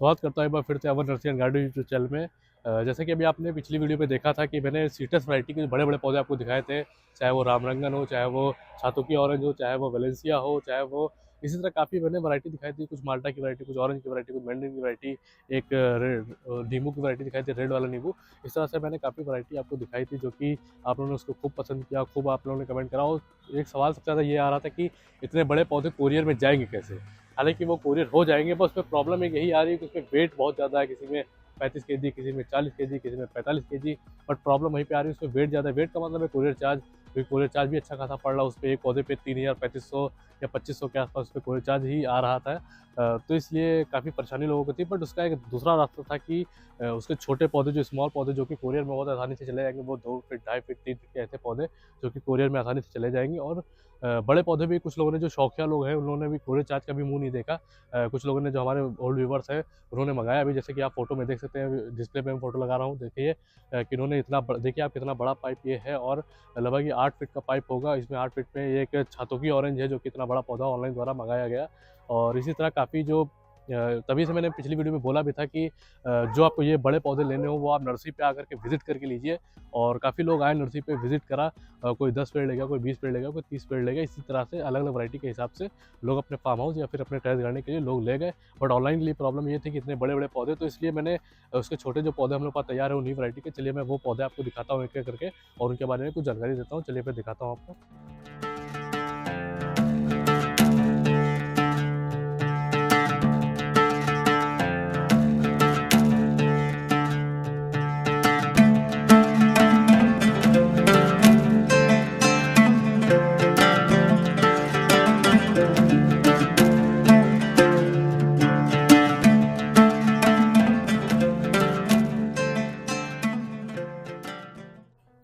स्वागत करता हूँ एक बार फिर से Aman nursery and garden YouTube channel में। जैसे कि अभी आपने पिछली वीडियो में देखा था कि मैंने सीट्रस वैरायटी के बड़े बड़े पौधे आपको दिखाए थे, चाहे वो रामरंगन हो, चाहे वो छातुकी ऑरेंज हो, चाहे वो वेलेंसिया हो, चाहे वो इसी तरह काफ़ी मैंने वैरायटी दिखाई थी। कुछ माल्टा की वैरायटी, कुछ ऑरेंज की वैरायटी, कुछ मैंडरिन की वैरायटी, एक रेड नींबू की वैरायटी दिखाई थी, रेड वाला नींबू। इस तरह से मैंने काफ़ी वैरायटी आपको दिखाई थी, जो कि आप लोगों ने उसको खूब पसंद किया, खूब आप लोगों ने कमेंट करा। और एक सवाल सबसे ज़्यादा ये आ रहा था कि इतने बड़े पौधे कोरियर में जाएंगे कैसे। हालांकि वो कोरियर हो जाएंगे, बस उसमें प्रॉब्लम एक यही आ रही है कि उसमें वेट बहुत ज़्यादा है। किसी में 35 kg, किसी में 40 kg, किसी में 45 kg। बट प्रॉब्लम वहीं पे आ रही है, उसमें वेट ज़्यादा है। वेट का मतलब है कोरियर चार्ज, क्योंकि कोरियर चार्ज भी अच्छा खासा पड़ रहा है उस पर। एक पौधे पे 3000, 3500 या 2500 के आसपास उस पर कोरियर चार्ज ही आ रहा था। तो इसलिए काफ़ी परेशानी लोगों को थी। बट उसका एक दूसरा रास्ता था कि उसके छोटे पौधे, जो स्मॉल पौधे जो कि कोरियर में बहुत आसानी से चले जाएंगे, वो 2 फीट, 2.5 फीट, 3 फीट के ऐसे पौधे जो कि कोरियर में आसानी से चले जाएंगे। और बड़े पौधे भी कुछ लोगों ने, जो शौकिया लोग हैं, उन्होंने भी कोरियर चार्ज का भी मुंह नहीं देखा। कुछ लोगों ने, जो हमारे ओल्ड व्यूवर्स हैं, उन्होंने मंगाया अभी। जैसे कि आप फोटो में देख सकते हैं, डिस्प्ले पे मैं फोटो लगा रहा हूँ, देखिए कि इन्होंने देखिए आप कितना बड़ा पाइप ये है। और लगभग ये 8 फीट का पाइप होगा। इसमें 8 फीट में एक छातुकी ऑरेंज है, जो कि इतना बड़ा पौधा ऑनलाइन द्वारा मंगाया गया। और इसी तरह काफ़ी जो तभी से मैंने पिछली वीडियो में बोला भी था कि जो आपको ये बड़े पौधे लेने हो, वो आप नर्सरी पे आकर के विजिट करके लीजिए। और काफ़ी लोग आए नर्सरी पे, विजिट करा। कोई 10 पेड़ ले गया, कोई 20 पेड़ ले गया, कोई 30 पेड़ ले गया। इसी तरह से अलग अलग वैरायटी के हिसाब से लोग अपने फार्म हाउस या फिर अपने टेरेस गार्डन के लिए लोग ले गए। बट ऑनलाइन के लिए प्रॉब्लम ये थी कि इतने बड़े बड़े पौधे, तो इसलिए मैंने उसके छोटे जो पौधे हम लोग पास तैयार है उन्हीं वैरायटी के। चलिए मैं वो पौधे आपको दिखाता हूँ एक एक करके, और उनके बारे में कुछ जानकारी देता हूँ। चलिए मैं दिखाता हूँ आपको।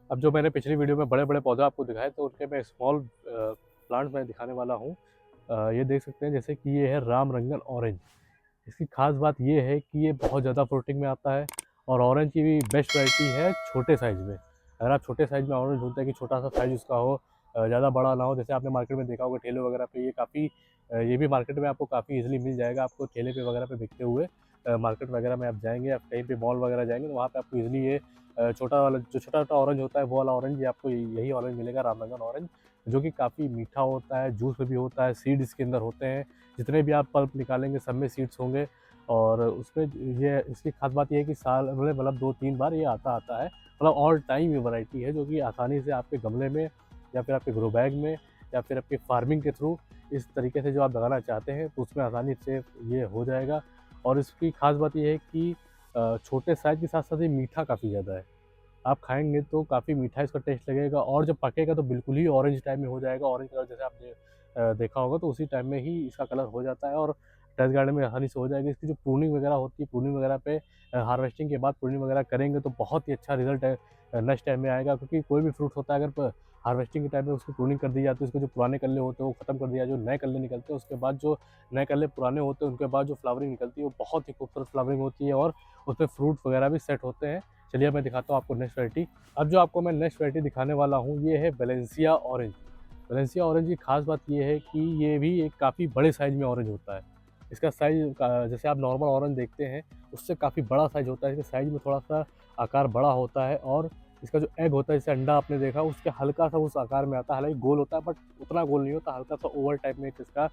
अब जो मैंने पिछली वीडियो में बड़े बड़े पौधे आपको दिखाए, तो उनके मैं स्मॉल प्लांट्स मैं दिखाने वाला हूँ। ये देख सकते हैं, जैसे कि ये है राम रंगन ऑरेंज। इसकी खास बात ये है कि ये बहुत ज़्यादा फ्रूटिंग में आता है, और ऑरेंज की भी बेस्ट वैरायटी है छोटे साइज़ में। अगर आप छोटे साइज़ में ऑरेंज ढूंढते हैं कि छोटा सा साइज़ उसका हो, ज़्यादा बड़ा ना हो, जैसे आपने मार्केट में देखा होगा ठेले वगैरह पे, ये काफ़ी ये भी मार्केट में आपको काफ़ी इजीली मिल जाएगा। आपको ठेले पे वगैरह पे बिकते हुए मार्केट वगैरह में आप जाएंगे, आप कहीं पे मॉल वगैरह जाएंगे, तो वहाँ पे आपको इजीली ये छोटा वाला, जो छोटा छोटा ऑरेंज होता है, वो वाला ऑरेंज, ये आपको यही ऑरेंज मिलेगा, रामरंगन ऑरेंज। जो कि काफ़ी मीठा होता है, जूस में भी होता है, सीड इसके अंदर होते हैं। जितने भी आप पल्प निकालेंगे सब में सीड्स होंगे। और उसमें ये, इसकी खास बात ये है कि साल में मतलब 2-3 बार ये आता है। मतलब ऑल टाइम ये वैरायटी है, जो कि आसानी से आपके गमले में या फिर आपके ग्रो बैग में या फिर आपके फार्मिंग के थ्रू, इस तरीके से जो आप लगाना चाहते हैं, तो उसमें आसानी से ये हो जाएगा। और इसकी खास बात ये है कि छोटे साइज़ के साथ साथ ये मीठा काफ़ी ज़्यादा है। आप खाएँगे तो काफ़ी मीठा इसका टेस्ट लगेगा, और जब पकेगा तो बिल्कुल ही ऑरेंज टाइप में हो जाएगा। ऑरेंज कलर जैसे आपने देखा होगा, तो उसी टाइम में ही इसका कलर हो जाता है, और टेरेस गार्डन में आसानी से हो जाएगी। इसकी जो प्रूनिंग वगैरह होती है, प्रूनिंग वगैरह पे हार्वेस्टिंग के बाद प्रूनिंग वगैरह करेंगे तो बहुत ही अच्छा रिज़ल्ट है नेक्स्ट टाइम में आएगा। क्योंकि कोई भी फ्रूट होता है, अगर हार्वेस्टिंग के टाइम में उसकी प्रूनिंग कर दी जाती है, उसके जो पुराने कल्ले होते हैं वो खत्म कर दिया, जो नए कल्ले निकलते हैं उसके बाद, जो नए कल्ले पुराने होते हैं उनके बाद जो फ्लावरिंग निकलती है, वो बहुत ही खूबसूरत फ्लावरिंग होती है, और उसमें फ्रूट वगैरह भी सेट होते हैं। चलिए मैं दिखाता हूँ आपको नेक्स्ट वैरायटी। अब जो आपको मैं नेक्स्ट वैरायटी दिखाने वाला हूँ, ये है वेलेंसिया ऑरेंज। वेलेंसिया ऑरेंज की खास बात ये है कि ये भी एक काफ़ी बड़े साइज़ में ऑरेंज होता है। इसका साइज़ जैसे आप नॉर्मल ऑरेंज देखते हैं, उससे काफ़ी बड़ा साइज़ होता है। इसके साइज़ में थोड़ा-सा आकार बड़ा होता है, और इसका जो एग होता है, जैसे अंडा आपने देखा, उसके हल्का-सा उस आकार में आता है। हालाँकि गोल होता है, बट उतना गोल नहीं होता, हल्का-सा ओवल टाइप में एक इसका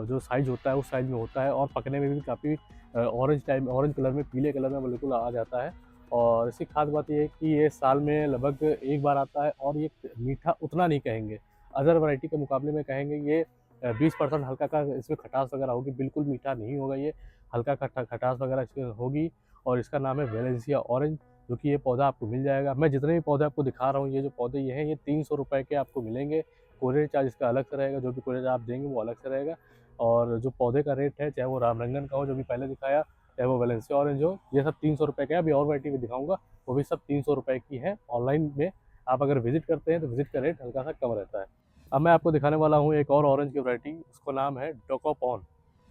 जो साइज़ होता है, उस साइज़ में होता है। और पकने में भी काफ़ी ऑरेंज कलर में, पीले कलर में बिल्कुल आ जाता है। और इसकी खास बात ये है कि ये साल में लगभग 1 बार आता है, और ये मीठा उतना नहीं कहेंगे। अदर वैरायटी के मुकाबले में कहेंगे ये 20% हल्का का इसमें खटास वगैरह होगी, बिल्कुल मीठा नहीं होगा ये, हल्का खटास वगैरह इसमें होगी। और इसका नाम है वेलेंसिया ऑरेंज, जो कि ये पौधा आपको मिल जाएगा। मैं जितने भी पौधे आपको दिखा रहा हूँ, ये जो पौधे ये हैं, ये 300 रुपये के आपको मिलेंगे। कोरियर चार्ज इसका अलग से रहेगा, जो भी कोरियर आप देंगे वो अलग से रहेगा। और जो पौधे का रेट है, चाहे वो रामरंगन का हो जो भी पहले दिखाया, चाहे वो वेलेंसिया ऑरेंज हो, ये सब 300 रुपये का है। अभी और वैरायटी भी दिखाऊंगा, वो भी सब 300 रुपये की है। ऑनलाइन में आप अगर विजिट करते हैं तो विजिट का रेट हल्का सा कम रहता है। अब मैं आपको दिखाने वाला हूँ एक और ऑरेंज की वैरायटी, उसका नाम है डोकोपॉन।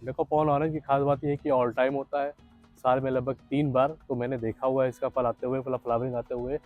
डोकोपॉन ऑरेंज की खास बात ये है कि ऑल टाइम होता है, साल में लगभग 3 बार तो मैंने देखा हुआ है इसका फल आते हुए, मतलब फ्लावरिंग आते हुए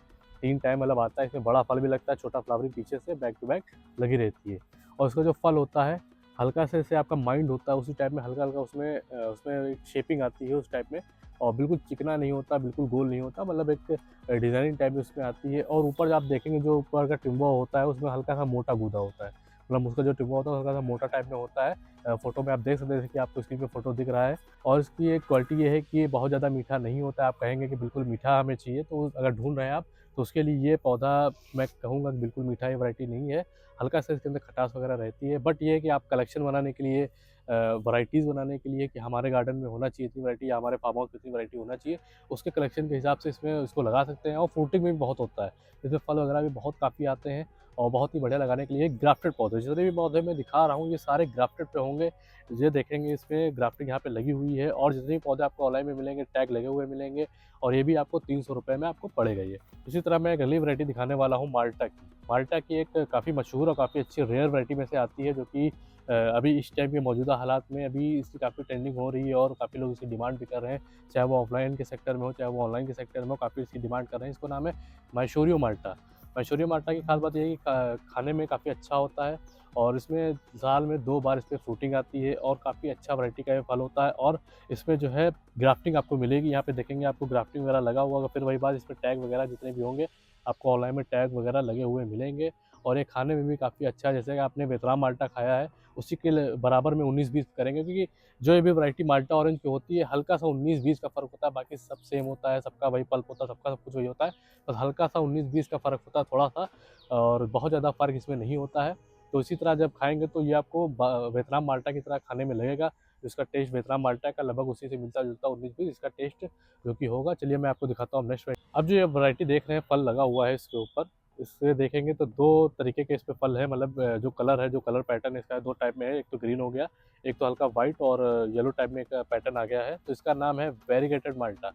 3 टाइम मतलब आता है। इसमें बड़ा फल भी लगता है, छोटा फ्लावरिंग पीछे से बैक टू बैक लगी रहती है। और इसका जो फल होता है हल्का सा जैसे आपका माइंड होता है उसी टाइप में हल्का-हल्का उसमें एक शेपिंग आती है उस टाइप में, और बिल्कुल चिकना नहीं होता, बिल्कुल गोल नहीं होता, मतलब एक डिज़ाइनिंग टाइप में उसमें आती है। और ऊपर आप देखेंगे जो ऊपर का टिम्बा होता है उसमें हल्का-सा मोटा गूदा होता है। मतलब उसका जो टिम्बा होता है हल्का-सा मोटा टाइप में होता है। फ़ोटो में आप देख सकते हैं, जैसे कि आपको स्क्रीन पे फ़ोटो दिख रहा है। और इसकी एक क्वालिटी ये है कि ये बहुत ज़्यादा मीठा नहीं होता है। आप कहेंगे कि बिल्कुल मीठा हमें चाहिए, तो अगर ढूँढ रहे हैं आप, तो उसके लिए ये पौधा मैं कहूँगा कि बिल्कुल मीठा ये वैरायटी नहीं है। हल्का-सा इसके अंदर खटास वगैरह रहती है, बट ये है कि आप कलेक्शन बनाने के लिए, वैराइटीज़ बनाने के लिए कि हमारे गार्डन में होना चाहिए इतनी वैरायटी, या हमारे फार्म हाउस में इतनी वैरायटी होना चाहिए, उसके कलेक्शन के हिसाब से इसमें इसको लगा सकते हैं। और फ्रूटिंग में भी बहुत होता है, इसमें फल वगैरह भी बहुत काफ़ी आते हैं, और बहुत ही बढ़िया लगाने के लिए ग्राफ्टेड पौधे, जितने भी पौधे मैं दिखा रहा हूँ ये सारे ग्राफ्टेड पे होंगे। ये देखेंगे इसमें ग्राफ्टिंग यहाँ पे लगी हुई है, और जितने भी पौधे आपको ऑनलाइन में मिलेंगे टैग लगे हुए मिलेंगे, और ये भी आपको 300 रुपये में आपको पड़ेगा ये। इसी तरह मैं एक अगली वैरायटी दिखाने वाला हूँ माल्टा की। माल्टा की एक काफ़ी मशहूर और काफ़ी अच्छी रेयर वैरायटी में से आती है, जो कि अभी इस टाइम के मौजूदा हालात में अभी इसकी काफ़ी ट्रेंडिंग हो रही है, और काफ़ी लोग इसकी डिमांड भी कर रहे हैं। चाहे वो ऑफलाइन के सेक्टर में हो, चाहे वो ऑनलाइन के सेक्टर में हो, काफ़ी इसकी डिमांड कर रहे हैं। इसका नाम है मैशोरियो माल्टा। मैशोरियो माल्टा की खास बात ये है कि खाने में काफ़ी अच्छा होता है, और इसमें साल में 2 बार इसमें फ्रूटिंग आती है, और काफ़ी अच्छा वैरायटी का ये फल होता है। और इसमें जो है ग्राफ्टिंग आपको मिलेगी, यहाँ पे देखेंगे आपको ग्राफ्टिंग वगैरह लगा हुआ होगा। फिर वही बात, इसमें टैग वगैरह जितने भी होंगे आपको ऑनलाइन में टैग वगैरह लगे हुए मिलेंगे। और ये खाने में भी काफ़ी अच्छा है, जैसे कि आपने वियतनाम माल्टा खाया है उसी के बराबर में 19-20 करेंगे, क्योंकि जो ये भी वैरायटी माल्टा ऑरेंज की होती है हल्का सा 19-20 का फ़र्क होता है, बाकी सब सेम होता है, सबका वही पल्प होता है, सबका सब कुछ वही होता है, बस हल्का सा 19-20 का फ़र्क होता है थोड़ा सा, और बहुत ज़्यादा फ़र्क इसमें नहीं होता है। तो इसी तरह जब खाएंगे तो ये आपको वियतनाम माल्टा की तरह खाने में लगेगा। इसका टेस्ट वियतनाम माल्टा का लगभग उसी से मिलता जुलता 19-20 इसका टेस्ट जो कि होगा। चलिए मैं आपको दिखाता हूँ नेक्स्ट। अब जो ये वैरायटी देख रहे हैं फल लगा हुआ है इसके ऊपर, इससे देखेंगे तो 2 तरीके के इस पे फल हैं, मतलब जो कलर है, जो कलर पैटर्न इसका है 2 टाइप में है, एक तो ग्रीन हो गया, एक तो हल्का व्हाइट और येलो टाइप में एक पैटर्न आ गया है। तो इसका नाम है वेरीगेटेड माल्टा।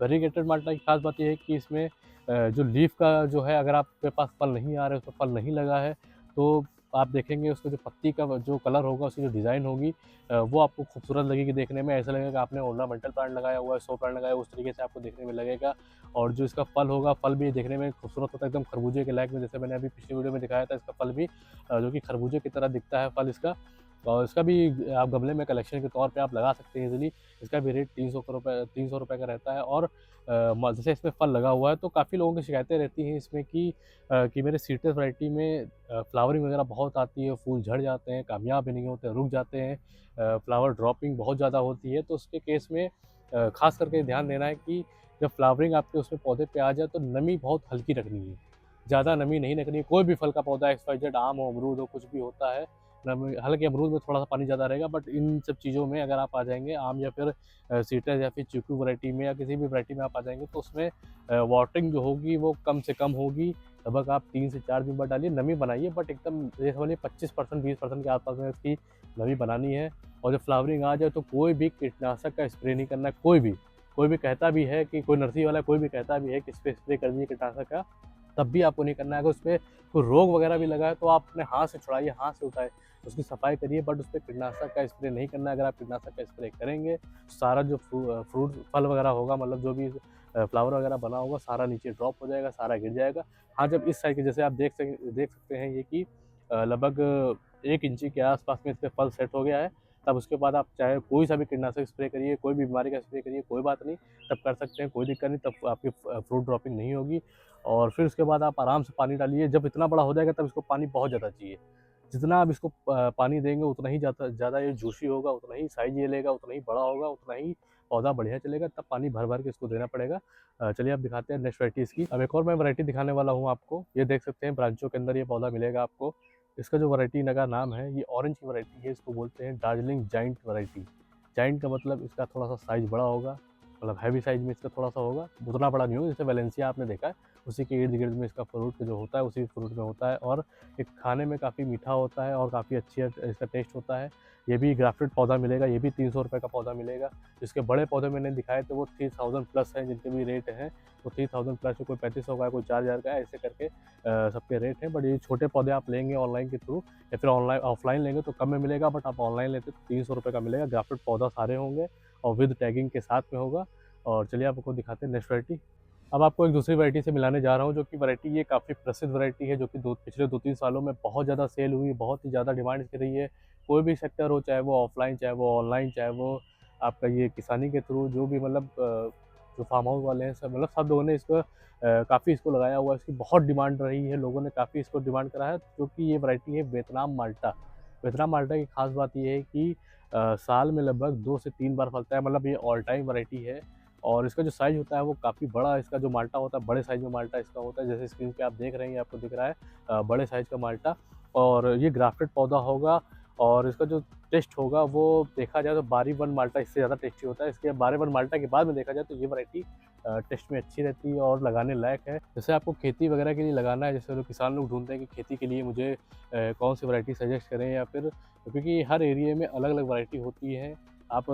वेरीगेटेड माल्टा की खास बात ये है कि इसमें जो लीफ का जो है, अगर आपके पास फल नहीं आ रहे, उसमें फल नहीं लगा है, तो आप देखेंगे उसका जो पत्ती का जो कलर होगा, उसकी जो डिज़ाइन होगी, वो आपको खूबसूरत लगेगी देखने में। ऐसा लगेगा आपने ऑर्नामेंटल प्लांट लगाया हुआ है, शो प्लांट लगाया है, उस तरीके से आपको देखने में लगेगा। और जो इसका फल होगा, फल भी देखने में खूबसूरत होता है, एकदम खरबूजे के लायक में, जैसे मैंने अभी पिछली वीडियो में दिखाया था, इसका फल भी जो कि खरबूजे की तरह दिखता है फल इसका। और इसका भी आप गमले में कलेक्शन के तौर पे आप लगा सकते हैं ईज़िली। इसका भी रेट 300 रुपए का रहता है। और जैसे इसमें फल लगा हुआ है, तो काफ़ी लोगों की शिकायतें रहती हैं इसमें कि मेरे सीड्रेस वैरायटी में फ्लावरिंग वगैरह बहुत आती है, फूल झड़ जाते हैं, कामयाब भी नहीं होते, रुक जाते हैं, फ्लावर ड्रॉपिंग बहुत ज़्यादा होती है। तो उसके केस में ख़ास करके ध्यान देना है कि जब फ्लावरिंग आपके उसमें पौधे पे आ जाए तो नमी बहुत हल्की रखनी है, ज़्यादा नमी नहीं रखनी है। कोई भी फल का पौधा एक्स वाई जेड, आम हो, अमरूद हो, कुछ भी होता है, नमी, हालाँकि अमरूद में थोड़ा-सा पानी ज़्यादा रहेगा, बट इन सब चीज़ों में अगर आप आ जाएँगे, आम या फिर सीट्रस या फिर चीकू वैरायटी में, या किसी भी वैरायटी में आप आ जाएँगे, तो उसमें वाटरिंग जो होगी वो कम से कम होगी। लगभग आप 3 से 4 दिन बाद डालिए, नमी बनाइए, बट एकदम ये समझिए 25% 20% के आस-पास में इसकी नमी बनानी है। और जब फ्लावरिंग आ जाए तो कोई भी कीटनाशक का स्प्रे नहीं करना है, कोई भी। कोई भी कहता भी है कि कोई नर्सरी वाला कोई भी कहता भी है कि इस पे स्प्रे कर दीजिए कीटनाशक का, तब भी आपको नहीं करना है। अगर उसपे कोई रोग वगैरह भी लगा है तो आप अपने हाथ से छुड़ाइए, हाथ से उठाए, उसकी सफाई करिए, बट उसपे कीटनाशक का स्प्रे नहीं करना है। अगर आप कीटनाशक का स्प्रे करेंगे, सारा जो फ्रूट फल वगैरह होगा, मतलब जो भी फ्लावर वगैरह बना होगा, सारा नीचे ड्रॉप हो जाएगा, सारा गिर जाएगा। हाँ, जब इस साइज़ के, जैसे आप देख सकते हैं ये कि लगभग 1 इंची के आस-पास में इसपे फल सेट हो गया है, तब उसके बाद आप चाहे कोई सा भी कीटनाशक स्प्रे करिए, कोई भी बीमारी का स्प्रे करिए, कोई बात नहीं, तब कर सकते हैं, कोई दिक्कत नहीं, तब आपकी फ्रूट ड्रॉपिंग नहीं होगी। और फिर उसके बाद आप आराम से पानी डालिए। जब इतना बड़ा हो जाएगा तब इसको पानी बहुत ज़्यादा चाहिए। जितना आप इसको पानी देंगे उतना ही ज़्यादा ज़्यादा ये जूसी होगा, उतना ही साइज़ ये लेगा, उतना ही बड़ा होगा, उतना ही पौधा बढ़िया चलेगा, तब पानी भर-भर के इसको देना पड़ेगा। चलिए अब दिखाते हैं नेक्स्ट वैरायटी इसकी। अब एक और मैं वैरायटी दिखाने वाला हूँ आपको। ये देख सकते हैं ब्रांचों के अंदर ये पौधा मिलेगा आपको। इसका जो वैरायटी का नाम है, ये ऑरेंज की वैरायटी है, इसको बोलते हैं दार्जिलिंग जायंट वैरायटी। जायंट का मतलब इसका थोड़ा-सा साइज़ बड़ा होगा, मतलब हैवी साइज़ में इसका थोड़ा-सा होगा, उतना बड़ा नहीं होगा, जैसे वैलेंसिया आपने देखा है, उसी के इर्द-गिर्द में इसका फ्रूट जो होता है, उसी फ्रूट में होता है। और ये खाने में काफ़ी मीठा होता है और काफ़ी अच्छी इसका टेस्ट होता है। ये भी ग्राफ्टेड पौधा मिलेगा, ये भी 300 रुपए का पौधा मिलेगा। जिसके बड़े पौधे मैंने दिखाए थे वो 3000 प्लस हैं, जिनके भी रेट हैं, वो 3000 प्लस है, कोई 3500 का है, कोई 4000 का है, ऐसे करके सबके रेट हैं। बट ये छोटे पौधे आप लेंगे ऑनलाइन के थ्रू, या फिर ऑफलाइन लेंगे तो कम में मिलेगा, बट आप ऑनलाइन लेते तो 300 रुपए का मिलेगा। ग्राफ्टेड पौधा सारे होंगे और विद टैगिंग के साथ में होगा। और चलिए आपको दिखाते हैं नेक्स्ट वैरायटी। अब आपको एक दूसरी वैरायटी से मिलाने जा रहा हूँ, जो कि वैरायटी ये काफ़ी प्रसिद्ध वैरायटी है, जो कि पिछले 2-3 सालों में बहुत ज़्यादा सेल हुई, बहुत ही ज़्यादा डिमांड इसकी रही है। कोई भी सेक्टर हो, चाहे वो ऑफलाइन, चाहे वो ऑनलाइन, चाहे वो आपका ये किसानी के थ्रू, जो भी मतलब जो फार्म हाउस वाले हैं, सब मतलब सब लोगों ने इसको काफ़ी इसको लगाया हुआ है। इसकी बहुत डिमांड रही है, लोगों ने काफ़ी इसको डिमांड करा है, जो कि ये वैरायटी है वियतनाम माल्टा। वियतनाम माल्टा की खास बात ये है कि साल में लगभग 2 से 3 बार फलता है, मतलब ये ऑल टाइम वैरायटी है। और इसका जो साइज़ होता है वो काफ़ी बड़ा, इसका जो माल्टा होता है बड़े साइज़ में माल्टा इसका होता है, जैसे स्क्रीन पे आप देख रहे हैं, आपको दिख रहा है बड़े साइज़ का माल्टा। और ये ग्राफ्टेड पौधा होगा, और इसका जो टेस्ट होगा वो देखा जाए तो बारी वन माल्टा इससे ज़्यादा टेस्टी होता है। इसके बारी वन माल्टा के बाद में देखा जाए तो ये वैरायटी टेस्ट में अच्छी रहती है और लगाने लायक है। जैसे आपको खेती वगैरह के लिए लगाना है, जैसे लोग किसान लोग ढूँढते हैं कि खेती के लिए मुझे कौन सी वैरायटी सजेस्ट करें, या फिर क्योंकि हर एरिया में अलग-अलग वैरायटी होती है। आप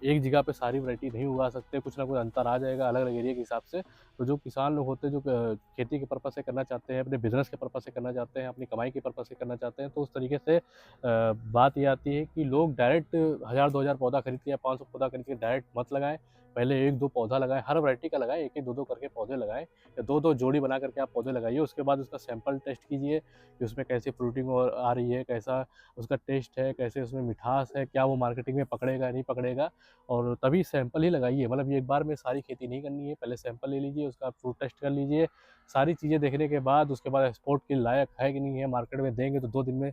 एक जगह पे सारी वैरायटी नहीं उगा सकते, कुछ ना कुछ अंतर आ जाएगा अलग-अलग एरिया के हिसाब से। तो जो किसान लोग होते हैं, जो खेती के पर्पज़ से करना चाहते हैं, अपने बिज़नेस के पर्पज़ से करना चाहते हैं, अपनी कमाई के पर्पज़ से करना चाहते हैं, तो उस तरीके से बात ये आती है कि लोग डायरेक्ट 1000-2000 पौधा खरीद के या 500 पौधा खरीद के डायरेक्ट मत लगाएँ। पहले 1-2 पौधा लगाएँ, हर वैरायटी का लगाएँ, 1-1, 2-2 करके पौधे लगाएँ, या 2-2 जोड़ी बना करके आप पौधे लगाइए। उसके बाद उसका सैंपल टेस्ट कीजिए कि उसमें कैसी फ्रूटिंग और आ रही है, कैसा उसका टेस्ट है, कैसे उसमें मिठास है, क्या वो मार्केटिंग में पकड़ेगा, नहीं पकड़ेगा, और तभी सैंपल ही लगाइए। मतलब ये एक बार में सारी खेती नहीं करनी है, पहले सैंपल ले लीजिए, उसका फ्रूट टेस्ट कर लीजिए। सारी चीज़ें देखने के बाद उसके बाद एक्सपोर्ट के लायक है कि नहीं है, मार्केट में देंगे तो 2 दिन में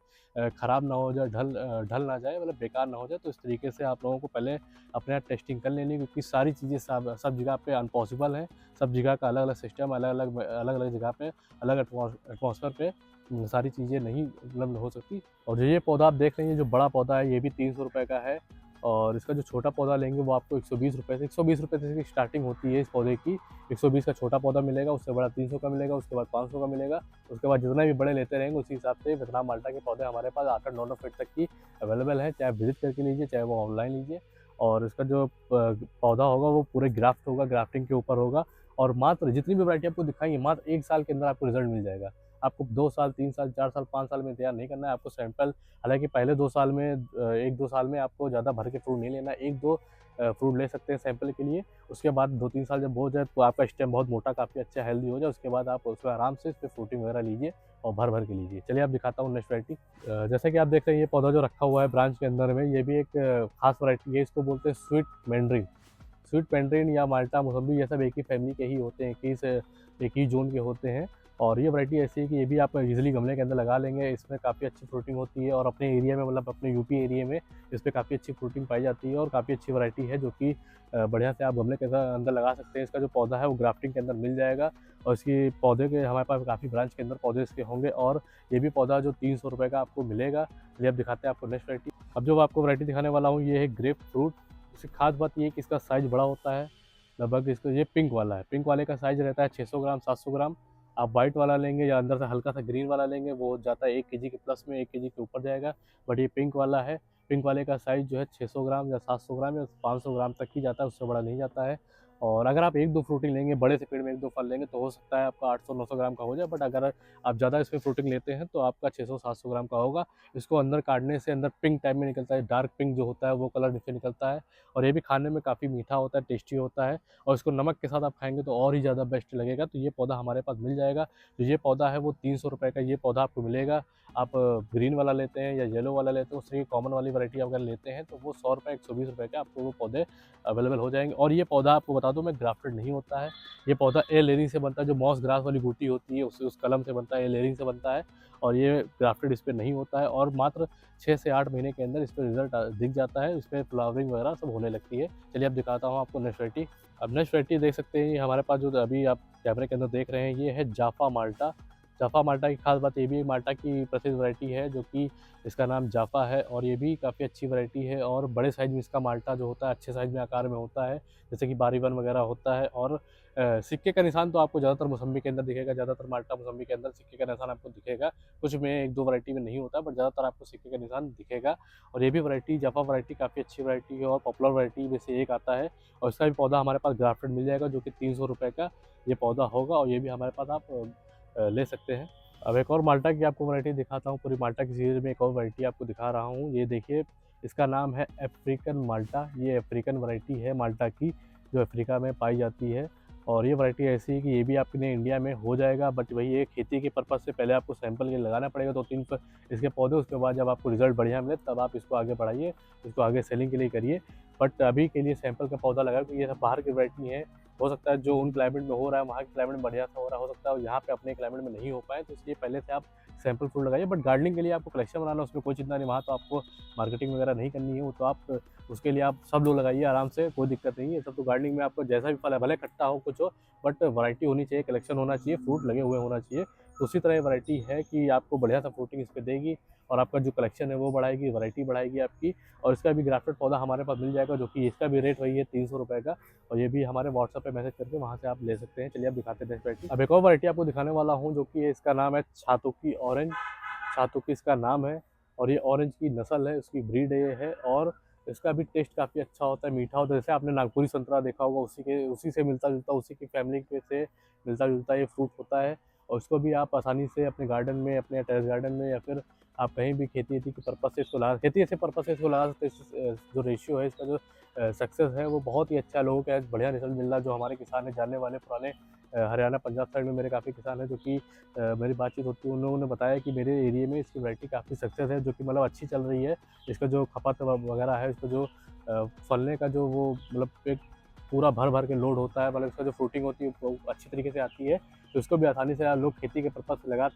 ख़राब ना हो जाए, ढल ना जाए, मतलब बेकार ना हो जाए। तो इस तरीके से आप लोगों को पहले अपने यहाँ टेस्टिंग कर लेनी है, क्योंकि सारी चीज़ें सब जगह पे अनपॉसिबल है। सब जगह का अलग-अलग सिस्टम, अलग-अलग जगह पे, अलग एटमॉस्फेयर पे सारी चीज़ें नहीं उपलब्ध हो सकती। और जो ये पौधा आप देख रहे हैं, जो बड़ा पौधा है, ये भी 300 रुपए का है। और इसका जो छोटा पौधा लेंगे वो आपको 120 रुपए से, 120 रुपए से इसकी स्टार्टिंग होती है इस पौधे की। 120 का छोटा पौधा मिलेगा, उससे बड़ा 300 का मिलेगा, उसके बाद 500 का मिलेगा। उसके बाद जितना भी बड़े लेते रहेंगे उसी हिसाब से वियतनाम माल्टा के पौधे हमारे पास 8-8, 9-9 फीट तक की अवेलेबल है। चाहे विज़िट करके लीजिए, चाहे वो ऑनलाइन लीजिए। और इसका जो पौधा होगा वो पूरे ग्राफ्ट होगा, ग्राफ्टिंग के ऊपर होगा। और मात्र जितनी भी वैरायटी आपको दिखाई है, मात्र 1 साल के अंदर आपको रिज़ल्ट मिल जाएगा। आपको 2 साल, 3 साल, 4 साल, 5 साल में इंतज़ार नहीं करना है। आपको सैंपल, हालाँकि पहले 2 साल में 1-2 साल में आपको ज़्यादा भर के फ्रूट नहीं लेना है। 1-2 फ्रूट ले सकते हैं सैंपल के लिए। उसके बाद 2-3 साल जब हो जाए तो आपका स्टेम बहुत मोटा, काफ़ी अच्छा हेल्दी हो जाए, उसके बाद आप उसमें आराम से इसपे फ्रूटिंग वगैरह लीजिए और भर-भर के लीजिए। चलिए, आप दिखाता हूँ नेक्स्ट वैरायटी। जैसा कि आप देख रहे हैं, ये पौधा जो रखा हुआ है ब्रांच के अंदर में, ये भी एक ख़ास वैरायटी है। इसको बोलते हैं स्वीट मैंडरिन। स्वीट मैंडरिन या माल्टा, मौसम्बी, ये सब एक ही फैमिली के ही होते हैं, एक ही ज़ोन के होते हैं। और ये वैरायटी ऐसी है कि ये भी आप ईज़िली गमले के अंदर लगा लेंगे। इसमें काफ़ी अच्छी फ्रूटिंग होती है, और अपने एरिया में, मतलब अपने यूपी एरिया में इस पे काफ़ी अच्छी फ्रूटिंग पाई जाती है, और काफ़ी अच्छी वैरायटी है, जो कि बढ़िया से आप गमले के अंदर लगा सकते हैं। इसका जो पौधा है वो ग्राफ्टिंग के अंदर मिल जाएगा, और इसकी पौधे के हमारे पास काफ़ी ब्रांच के अंदर पौधे इसके होंगे। और ये भी पौधा जो 300 रुपए का आपको मिलेगा। चलिए, अब दिखाते हैं आपको नेक्स्ट वैरायटी। अब जो आपको वैरायटी दिखाने वाला हूँ, ये है ग्रेप फ्रूट। इसकी खास बात ये है कि इसका साइज़ बड़ा होता है। लगभग इसका ये पिंक वाला है, पिंक वाले का साइज़ रहता है 600 ग्राम, 700 ग्राम। आप वाइट वाला लेंगे या अंदर से हल्का सा ग्रीन वाला लेंगे, वो जाता है 1 केजी के प्लस में, 1 केजी के ऊपर जाएगा। बट ये पिंक वाला है। पिंक वाले का साइज़ जो है 600 ग्राम या 700 ग्राम या 500 ग्राम तक ही जाता है, उससे बड़ा नहीं जाता है। और अगर आप 1-2 फ्रूटिंग लेंगे, बड़े से पेड़ में 1-2 फल लेंगे, तो हो सकता है आपका 800-900 ग्राम का हो जाए। बट अगर आप ज़्यादा इसमें फ्रूटिंग लेते हैं तो आपका 600-700 ग्राम का होगा। इसको अंदर काटने से अंदर पिंक टाइप में निकलता है, डार्क पिंक जो होता है वो कलर नीचे निकलता है। और ये भी खाने में काफ़ी मीठा होता है, टेस्टी होता है, और इसको नमक के साथ आप खाएँगे तो और ही ज़्यादा बेस्ट लगेगा। तो ये पौधा हमारे पास मिल जाएगा। तो ये पौधा है वो 300 रुपए का ये पौधा आपको मिलेगा। आप ग्रीन वाला लेते हैं या येलो वाला लेते हैं, उससे कॉमन वाली वैरायटी अगर लेते हैं तो वो 100 रुपए, 120 रुपए के आपको वो पौधे अवेलेबल हो जाएँगे। और ये पौधा आपको बता दूँ मैं, ग्राफ्टेड नहीं होता है। ये पौधा एयरलेयरिंग से बनता है, जो मॉस ग्रास वाली बूटी होती है उस कलम से बनता है, एयरलेयरिंग से बनता है। और ये ग्राफ्टेड इस पे नहीं होता है, और मात्र 6 से 8 महीने के अंदर इस पे रिज़ल्ट दिख जाता है, इस पे फ्लावरिंग वगैरह सब होने लगती है। चलिए, अब दिखाता हूँ आपको नेक्स्ट वैरायटी। अब नेक्स्ट वैरायटी देख सकते हैं, ये हमारे पास जो अभी आप कैमरे के अंदर देख रहे हैं, ये है जाफा माल्टा। जाफा माल्टा की खास बात ये भी है, माल्टा की प्रसिद्ध वैरायटी है, जो कि इसका नाम जाफा है, और ये भी काफ़ी अच्छी वैरायटी है। और बड़े साइज़ में इसका माल्टा जो होता है, अच्छे साइज़ में आकार में होता है, जैसे कि बारीवन वगैरह होता है। और सिक्के का निशान तो आपको ज़्यादातर मौसम्बी के अंदर दिखेगा, ज़्यादातर माल्टा मौसम्बी के अंदर सिक्के का निशान आपको दिखेगा। कुछ में 1-2 वैरायटी में नहीं होता, बट ज़्यादातर आपको सिक्के का निशान दिखेगा। और ये भी वैरायटी, जाफा वैरायटी, काफ़ी अच्छी वैरायटी है, और पॉपुलर वैरायटी में से एक आता है। और इसका भी पौधा हमारे पास ग्राफ्टेड मिल जाएगा, जो कि 300 रुपए का ये पौधा होगा, और ये भी हमारे पास आप ले सकते हैं। अब एक और माल्टा की आपको वैरायटी दिखाता हूँ, पूरी माल्टा की सीरीज़ में एक और वैरायटी आपको दिखा रहा हूँ। ये देखिए, इसका नाम है अफ्रीकन माल्टा। ये अफ्रीकन वैरायटी है माल्टा की, जो अफ्रीका में पाई जाती है। और ये वैरायटी ऐसी है कि ये भी आपके इंडिया में हो जाएगा, बट वही है खेती के पर्पज़ से पहले आपको सैंपल के लिए लगाना पड़ेगा 2-3 इसके पौधे। उसके बाद जब आपको रिज़ल्ट बढ़िया मिले तब आप इसको आगे बढ़ाइए, इसको आगे सेलिंग के लिए करिए। बट अभी के लिए सैंपल का पौधा लगाओ क्योंकि ये सब बाहर की वैरायटी है। हो सकता है जो उन क्लाइमेट में हो रहा है वहाँ के क्लाइमेट में बढ़िया सा हो रहा है, हो सकता है यहाँ पे अपने क्लाइमेट में नहीं हो पाए, तो इसलिए पहले से आप सैंपल फ्रूट लगाइए। बट गार्डनिंग के लिए आपको कलेक्शन बनाना है, उसमें कोई चिंता नहीं, वहाँ तो आपको मार्केटिंग वगैरह नहीं करनी है, वो तो आप उसके लिए आप सब लोग लगाइए आराम से, कोई दिक्कत नहीं है। सब तो गार्डनिंग में आपको जैसा भी फल है, भले खट्टा हो कुछ हो, बट वैरायटी होनी चाहिए, कलेक्शन होना चाहिए, फ्रूट लगे हुए होना चाहिए। तो उसी तरह ये वैरायटी है कि आपको बढ़िया सा फ्रूटिंग इस पे देगी और आपका जो कलेक्शन है वो बढ़ाएगी, वैरायटी बढ़ाएगी आपकी। और इसका भी ग्राफ्टेड पौधा हमारे पास मिल जाएगा, जो कि इसका भी रेट वही है 300 रुपये का, और ये भी हमारे व्हाट्सएप पे मैसेज करके वहाँ से आप ले सकते हैं। चलिए आप दिखाते हैं नेक्स्ट वैरायटी। अब एक और वैरायटी आपको दिखाने वाला हूँ, जो कि इसका नाम है छातुकी ऑरेंज। छातुकी इसका नाम है और ये ऑरेंज की नस्ल है, उसकी ब्रीड ये है। और इसका भी टेस्ट काफ़ी अच्छा होता है, मीठा होता है। जैसे आपने नागपुरी संतरा देखा होगा, उसी से मिलता जुलता, उसी की फैमिली के से मिलता जुलता ये फ्रूट होता है। और इसको भी आप आसानी से अपने गार्डन में, अपने टेरेस गार्डन में, या फिर आप कहीं भी खेती के पर्पज़ से इसको लगा, खेती के पर्पज़ से इसको लगा सकते हैं। जो रेशियो है इसका, जो सक्सेस है वो बहुत ही अच्छा है। लोगों का बढ़िया रिजल्ट मिल रहा है। जो हमारे किसान हैं, जानने वाले पुराने, हरियाणा पंजाब साइड में मेरे काफ़ी किसान हैं, जो कि मेरी बातचीत होती है, उन लोगों ने बताया कि मेरे एरिया में इसकी वैरायटी काफ़ी सक्सेस है, जो कि मतलब अच्छी चल रही है। इसका जो खपत वगैरह है, इसका जो फलने का जो वो मतलब एक पूरा भर भर के लोड होता है, मतलब इसका जो फ्रूटिंग होती है वो अच्छी तरीके से आती है। तो इसको भी आसानी से लोग खेती के पर्पज़ से लगा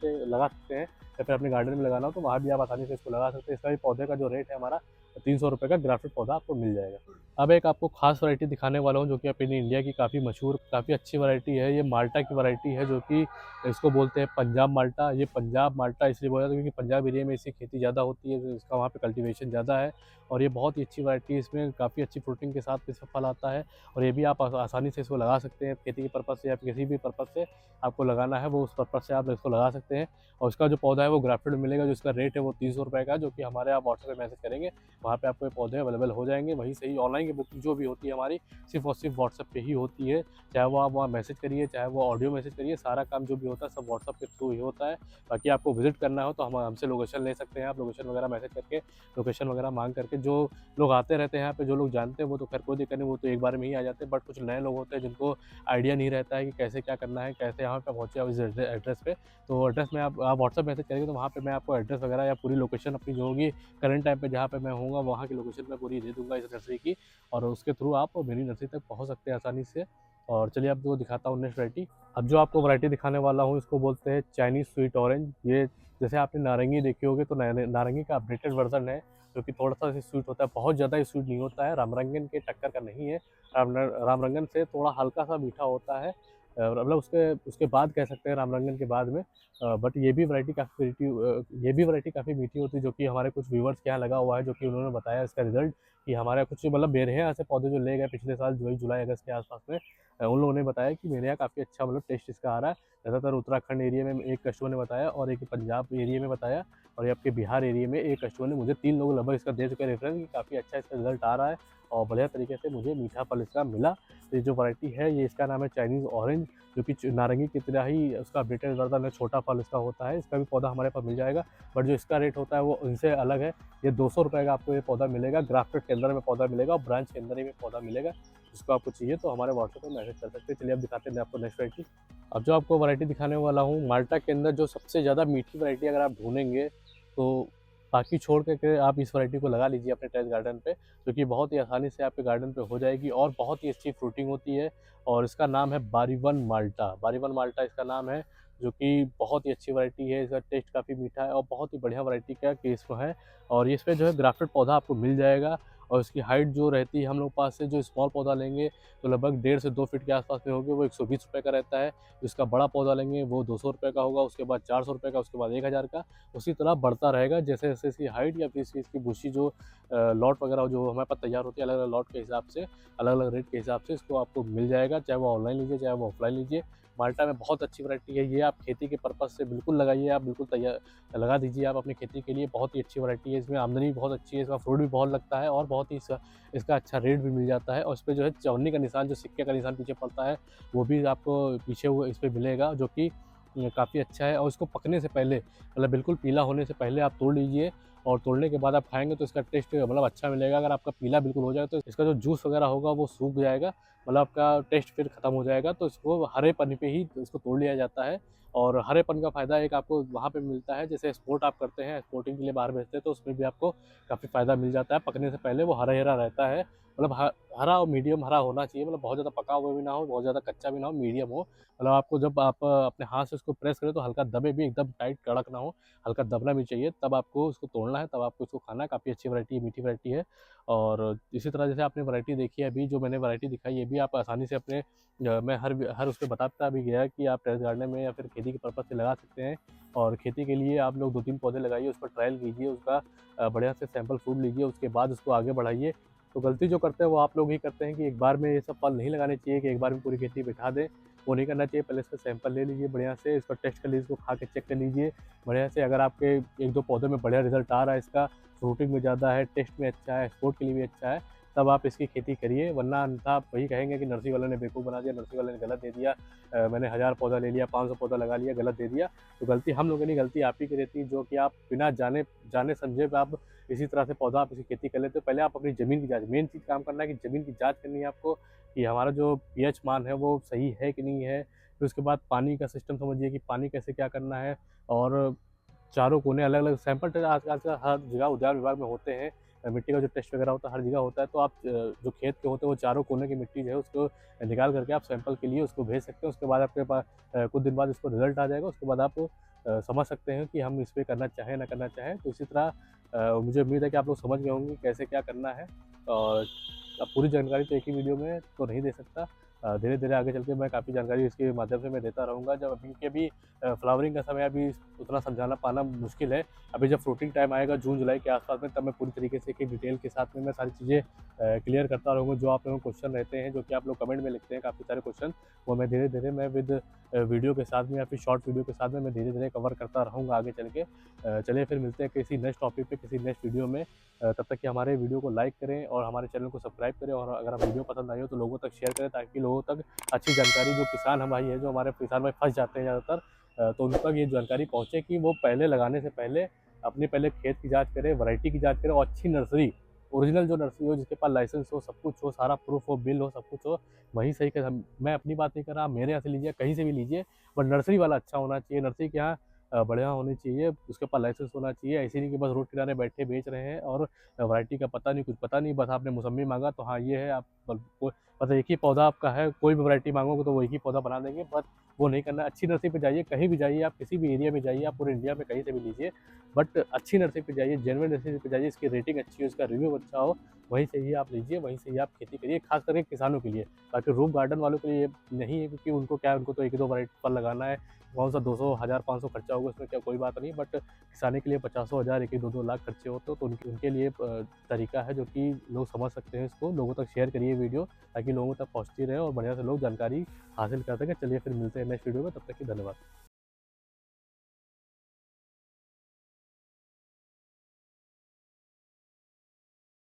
सकते हैं, या फिर अपने गार्डन में लगाना हो तो वहाँ भी आप आसानी से इसको लगा सकते हैं। इसका भी पौधे का जो रेट है हमारा 300 रुपये का ग्राफ्टेड पौधा आपको मिल जाएगा। अब एक आपको खास वैरायटी दिखाने वाला हूँ, जो कि अपनी इंडिया की काफ़ी मशहूर, काफ़ी अच्छी वैरायटी है। ये माल्टा की वैरायटी है, जो कि इसको बोलते हैं पंजाब माल्टा। ये पंजाब माल्टा इसलिए बोला जाता है क्योंकि पंजाब एरिया में इसकी खेती ज़्यादा होती है, तो इसका वहाँ पे कल्टीवेशन ज़्यादा है। और ये बहुत ही अच्छी वैरायटी है, इसमें काफ़ी अच्छी फ्रूटिंग के साथ इसका फल आता है। और ये भी आप आसानी से इसको लगा सकते हैं, खेती के पर्पज़ से या किसी भी पर्पज़ से आपको लगाना है, वो उस पर्पज़ से आप इसको लगा सकते हैं। और उसका जो पौधा है वो ग्राफ्टेड मिलेगा, जो इसका रेट है वो 300 रुपये का, जो कि हमारे आप व्हाट्सएप पे मैसेज करेंगे, वहाँ पे आपको ये पौधे अवेलेबल हो जाएंगे। वहीं से ही ऑनलाइन की बुकिंग जो भी होती है हमारी, सिर्फ और सिर्फ व्हाट्सएप पे ही होती है। चाहे वो आप वहाँ मैसेज करिए, चाहे वो ऑडियो मैसेज करिए, सारा काम जो भी होता है सब व्हाट्सएप के थ्रू ही होता है। बाकी आपको विजिट करना हो तो हम हमसे लोकेशन ले सकते हैं, आप लोकेशन वगैरह मैसेज करके, लोकेशन वगैरह मांग करके। जो लोग आते रहते हैं यहाँ पे, जो लोग जानते हैं वो तो खैर कोई दिक्कत नहीं, वो तो एक बार में ही आ जाते हैं। बट कुछ नए लोग होते हैं जिनको आइडिया नहीं रहता है कि कैसे क्या करना है, कैसे यहाँ पे पहुँचे आप इस एड्रेस पे। तो एड्रेस में आप व्हाट्सएप मैसेज करेंगे तो वहाँ पे मैं आपको एड्रेस वगैरह या पूरी लोकेशन अपनी जो होगी करंट टाइम पे जहाँ पे मैं होऊँगा, वहाँ की लोकेशन मैं पूरी दे दूँगा इस नर्सरी की, और उसके थ्रू आप मेरी नर्सरी तक पहुँच सकते हैं आसानी से। और चलिए आपको दिखाता हूँ नेक्स्ट वैरायटी। अब जो आपको वैरायटी दिखाने वाला हूँ, इसको बोलते हैं चाइनीज़ स्वीट ऑरेंज। ये जैसे आपने नारंगी देखी होगी, तो नारंगी का अपडेटेड वर्जन है, जो कि थोड़ा-सा स्वीट होता है, बहुत ज़्यादा स्वीट नहीं होता है, रामरंगन के टक्कर का नहीं है। रामरंगन से थोड़ा हल्का-सा मीठा होता है, मतलब उसके उसके बाद कह सकते हैं, रामरंगन के बाद में। बट ये भी वैरायटी काफ़ी मीठी होती है, जो कि हमारे कुछ व्यूअर्स के यहाँ लगा हुआ है, जो कि उन्होंने बताया इसका रिज़ल्ट कि हमारे यहाँ कुछ मतलब मेरे हैं ऐसे पौधे जो ले गए पिछले साल वही जुलाई अगस्त के आसपास में। उन लोगों ने बताया कि मेरे यहाँ काफ़ी अच्छा मतलब टेस्ट इसका आ रहा है। ज़्यादातर उत्तराखंड एरिया में एक कस्टमर ने बताया, और एक पंजाब एरिया में बताया, और ये आपके बिहार एरिया में एक कस्टमर ने, मुझे 3 लोग लगभग इसका दे चुके हैं रेफरेंस कि काफ़ी अच्छा इसका रिज़ल्ट आ रहा है और बढ़िया तरीके से मुझे मीठा फल इसका मिला। तो ये जो वैरायटी है, ये इसका नाम है चाइनीज़ ऑरेंज, जो कि नारंगी की तरह ही उसका अपडेटेड वर्जन है, छोटा फल इसका होता है। इसका भी पौधा हमारे पास मिल जाएगा, बट जो इसका रेट होता है वो इनसे अलग है। ये 200 रुपये का आपको ये पौधा मिलेगा, ग्राफ्टेड के अंदर में पौधा मिलेगा और ब्रांच के अंदर ही में पौधा मिलेगा। जिसको आपको चाहिए तो हमारे व्हाट्सएप पे मैसेज कर सकते हैं। चलिए अब दिखाते हैं आपको नेक्स्ट वैरायटी। अब जो आपको वैरायटी दिखाने वाला हूँ, माल्टा के अंदर जो सबसे ज़्यादा मीठी वैरायटी अगर आप ढूँढेंगे, तो बाकी छोड़ के आप इस वैरायटी को लगा लीजिए अपने टेरेस गार्डन पे, जो कि बहुत ही आसानी से आपके गार्डन पे हो जाएगी और बहुत ही अच्छी फ्रूटिंग होती है। और इसका नाम है बारीवन माल्टा। बारीवन माल्टा इसका नाम है, जो कि बहुत ही अच्छी वैरायटी है। इसका टेस्ट काफ़ी मीठा है और बहुत ही बढ़िया वैरायटी का किस्म है। और इस पे जो है ग्राफ्टेड पौधा आपको मिल जाएगा, और इसकी हाइट जो रहती है, हम लोग पास से जो स्मॉल पौधा लेंगे तो लगभग 1.5 से 2 फीट के आसपास में होगी, वो 120 रुपये का रहता है। जिसका बड़ा पौधा लेंगे वो 200 रुपये का होगा, उसके बाद 400 रुपये का, उसके बाद 1000 का। उसी तरह बढ़ता रहेगा जैसे जैसे इसकी हाइट या फिर इसकी बुशी जो लॉट वगैरह जो हमारे पास तैयार होती है, अलग अलग लॉट के हिसाब से, अलग अलग रेट के हिसाब से इसको आपको मिल जाएगा, चाहे वो ऑनलाइन लीजिए चाहे वो ऑफलाइन लीजिए। माल्टा में बहुत अच्छी वैरायटी है ये, आप खेती के पर्पज़ से बिल्कुल लगाइए, आप बिल्कुल तैयार लगा दीजिए आप अपनी खेती के लिए। बहुत ही अच्छी वैरायटी है, इसमें आमदनी भी बहुत अच्छी है, इसका फ्रूट भी बहुत लगता है और बहुत ही इसका अच्छा रेट भी मिल जाता है। और इस पे जो है चवन्नी का निशान, जो सिक्के का निशान पीछे पड़ता है, वो भी आपको पीछे वो इस पे मिलेगा, जो कि काफ़ी अच्छा है। और इसको पकने से पहले, मतलब बिल्कुल पीला होने से पहले आप तोड़ लीजिए, और तोड़ने के बाद आप खाएँगे तो इसका टेस्ट मतलब अच्छा मिलेगा। अगर आपका पीला बिल्कुल हो जाए तो इसका जो जूस वगैरह होगा वो सूख जाएगा, मतलब आपका टेस्ट फिर ख़त्म हो जाएगा। तो इसको हरे पन्नी पे ही इसको तोड़ लिया जाता है और हरेपन का फ़ायदा एक आपको वहाँ पे मिलता है, जैसे एक्सपोर्ट आप करते हैं, एक्सपोर्टिंग के लिए बाहर भेजते हैं, तो उसमें भी आपको काफ़ी फ़ायदा मिल जाता है। पकने से पहले वो हरा-हरा रहता है, मतलब हरा और मीडियम हरा होना चाहिए, मतलब बहुत ज़्यादा पका हुआ भी ना हो, बहुत ज़्यादा कच्चा भी ना हो, मीडियम हो। मतलब आपको जब आप अपने हाथ से उसको प्रेस करें तो हल्का दबे भी, एकदम टाइट कड़क ना हो, हल्का दबना भी चाहिए, तब आपको उसको तोड़ना है, तब आपको इसको खाना है। काफ़ी अच्छी वैरायटी है, मीठी वैरायटी है। और इसी तरह जैसे आपने वैरायटी देखी है अभी, जो मैंने वैरायटी दिखाई, ये भी आप आसानी से अपने मैं हर उसपे बताता भी गया कि आप टेरेस गार्डन में या फिर खेती के पर्पज़ से लगा सकते हैं। और खेती के लिए आप लोग 2-3 पौधे लगाइए, उस पर ट्रायल कीजिए, उसका बढ़िया से सैंपल फ्रूट लीजिए, उसके बाद उसको आगे बढ़ाइए। तो गलती जो करते हैं वो आप लोग ही करते हैं कि एक बार में ये सब फल नहीं लगाने चाहिए कि एक बार में पूरी खेती बिठा दें, वो नहीं करना चाहिए। पहले इसका सैंपल ले लीजिए बढ़िया से, इसका टेस्ट कर लीजिए, इसको खा के चेक कर लीजिए बढ़िया से। अगर आपके 1-2 पौधों में बढ़िया रिज़ल्ट आ रहा है इसका, फ्रूटिंग में ज़्यादा है, टेस्ट में अच्छा है, एक्सपोर्ट के लिए भी अच्छा है, तब आप इसकी खेती करिए। वरना अन्यथा आप वही कहेंगे कि नर्सरी वाले ने बेवकूफ़ बना दिया, नर्सरी वाले ने गलत दे दिया, मैंने 1000 पौधा ले लिया, 500 पौधा लगा लिया, गलत दे दिया। तो गलती हम लोगों की नहीं, गलती आप ही की रहती है, जो कि आप बिना जाने जाने समझे भी आप इसी तरह से पौधा आप इसकी खेती कर लेते हो। पहले आप अपनी ज़मीन की जाँच, मेन चीज़ काम करना है कि ज़मीन की जाँच करनी है आपको कि हमारा जो पीएच मान है वो सही है कि नहीं है। फिर उसके बाद पानी का सिस्टम समझिए कि पानी कैसे क्या करना है। और चारों कोने अलग-अलग सैंपल टेस्ट आजकल हर जगह उद्यान विभाग में होते हैं। मिट्टी का जो टेस्ट वगैरह होता है हर जगह होता है, तो आप जो खेत के होते हैं वो चारों कोने की मिट्टी जो है उसको निकाल करके आप सैंपल के लिए उसको भेज सकते हैं। उसके बाद आपके पास कुछ दिन बाद इसको रिज़ल्ट आ जाएगा। उसके बाद आप समझ सकते हैं कि हम इस पे करना चाहें, ना करना चाहें। तो इसी तरह मुझे उम्मीद है कि आप लोग समझ गए होंगे कैसे क्या करना है। और अब पूरी जानकारी तो एक ही वीडियो में तो नहीं दे सकता। धीरे-धीरे आगे चल के मैं काफ़ी जानकारी इसके माध्यम से मैं देता रहूँगा। जब अभी के अभी फ्लावरिंग का समय, अभी उतना समझाना पाना मुश्किल है। अभी जब फ्रूटिंग टाइम आएगा जून-जुलाई के आस-पास में, तब मैं पूरी तरीके से एक डिटेल के साथ में मैं सारी चीज़ें क्लियर करता रहूँगा। जो आप लोगों को क्वेश्चन रहते हैं, जो कि आप लोग कमेंट में लिखते हैं काफ़ी सारे क्वेश्चन, वो मैं धीरे-धीरे मैं विद वीडियो के साथ में या फिर शॉर्ट वीडियो के साथ में मैं धीरे-धीरे कवर करता रहूँगा आगे चल के। चलिए फिर मिलते हैं किसी नेक्स्ट टॉपिक पे, किसी नेक्स्ट वीडियो में। तब तक कि हमारे वीडियो को लाइक करें और हमारे चैनल को सब्सक्राइब करें, और अगर आप वीडियो पसंद आई हो तो लोगों तक शेयर करें, ताकि लोगों तक अच्छी जानकारी, जो किसान हम भाई हैं, जो हमारे किसान भाई फँस जाते हैं ज़्यादातर, तो उन तक ये जानकारी पहुँचे कि वो पहले लगाने से पहले अपने पहले खेत की जाँच करें, वैरायटी की जाँच करें, और अच्छी नर्सरी, ओरिजिनल जो नर्सरी हो, जिसके पास लाइसेंस हो, सब कुछ हो, सारा प्रूफ हो, बिल हो, सब कुछ हो, वही सही कर। मैं अपनी बात नहीं कर रहा, आप मेरे यहाँ से लीजिए, कहीं से भी लीजिए, बट नर्सरी वाला अच्छा होना चाहिए। नर्सरी के यहाँ बढ़िया होनी चाहिए, उसके पास लाइसेंस होना चाहिए। ऐसे नहीं कि बस रोड किनारे बैठे बेच रहे हैं और वैरायटी का पता नहीं, कुछ पता नहीं, बस आपने मौसम्मी माँगा तो हाँ, ये है, आप बस एक ही पौधा आपका है, कोई भी वैरायटी माँगोगे तो वो एक ही पौधा बना देंगे, बट वो नहीं करना है। अच्छी नर्सरी पे जाइए, कहीं भी जाइए, आप किसी भी एरिया में जाइए, आप पूरे इंडिया में कहीं से भी लीजिए, बट अच्छी नर्सरी पे जाइए, जेन्युइन नर्सरी पे जाइए, इसकी रेटिंग अच्छी हो, इसका रिव्यू अच्छा हो, वहीं से ही आप लीजिए, वहीं से ही आप खेती करिए, खास करके किसानों के लिए। बाकी रूफ गार्डन वालों के लिए ये नहीं है, क्योंकि उनको क्या है, उनको तो 1-2 वैरायटी फल लगाना है, कौन-सा 200, 1000, 500 खर्चा होगा, उसमें क्या कोई बात नहीं, बट किसानी के लिए पचासों हज़ार, 1-1, 2-2 लाख खर्चे होते, तो उनके उनके लिए तरीका है जो कि लोग समझ सकते हैं इसको। लोगों तक शेयर करिए वीडियो, ताकि लोगों तक पहुँचती रहे और बढ़िया से लोग जानकारी हासिल कर सकें। चलिए फिर मिलते हैं नेक्स्ट वीडियो में, तब तक के धन्यवाद।